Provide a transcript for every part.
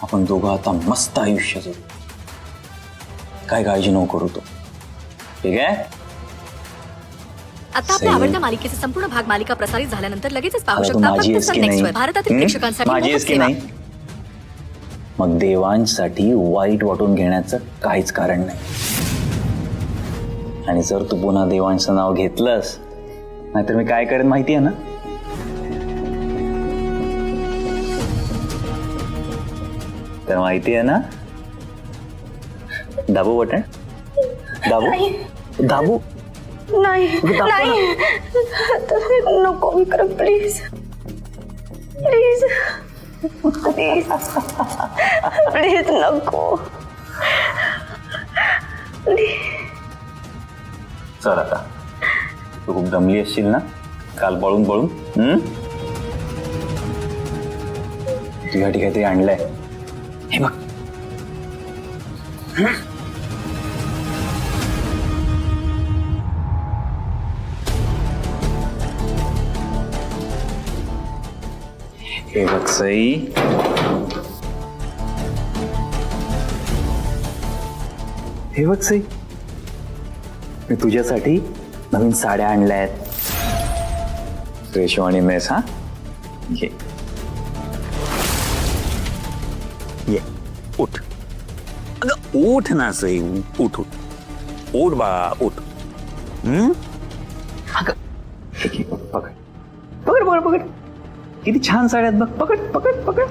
आपण दोघं आता मस्त आयुष्य जगू, काय काळजी नको करू तो, ठीक आहे? आता आपल्या आवडत्या मालिकेचे संपूर्ण भाग मालिका प्रसारित झाल्यानंतर लगेचच पाहू आता तू शकता माझी फक्त आहेस सन की नेक्स्ट नाही? वर. भारतातील प्रेक्षकांसाठी माझी मोफत आहेस की सेवा. नाही? मग देवांसाठी वाईट वाटून घेण्याचं काहीच कारण नाही. आणि जर तू पुन्हा देवांचं नाव घेतलंस, नाहीतर मी काय करेन माहिती आहे ना? तर माहिती आहे ना? दाबू बटन, दाबू दाबू. नाही नाही नको विक्रम, प्लीज प्लीज प्लीज प्लीज नको. चल आता, तू खूप दमली असशील ना काल पळून पळून. तुझ्यासाठी काहीतरी आणलंय, हे बघ. हे बघ सई, हे बघ सई, मी तुझ्यासाठी नवीन साड्या आणल्या आहेत, रेशो आणि मेस. हा ये ये, उठ अगं, उठ ना सई, उठ उठ उठ बाळा, उठ. अगं हे घे, पकड पकड पकड पकड, किती छान साड्यात बघ, पकड पकड पकड.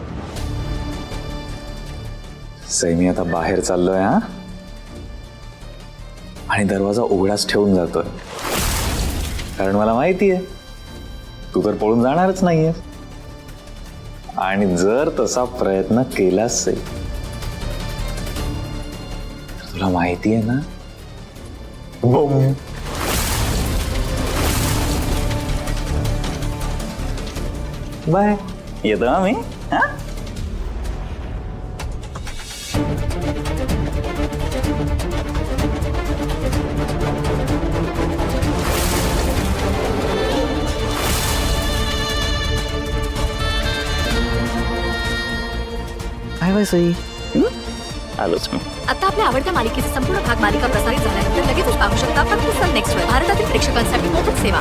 सई, मी आता बाहेर चाललोय हा, आणि दरवाजा उघडाच ठेवून जातोय, कारण मला माहिती आहे तू तर पळून जाणारच नाहीये. आणि जर तसा प्रयत्न केलास तर तुला माहिती आहे ना, बूम. बाय, येतो आम्ही. हा, काय बाय सई, आलोच मी. आता आपल्या आवडत्या मालिकेचे संपूर्ण भाग मालिका प्रसारित झाल्यानंतर लगेचच पाहू शकता फक्त सन नेक्स्ट वर. भारतातील प्रेक्षकांसाठी मोफत सेवा.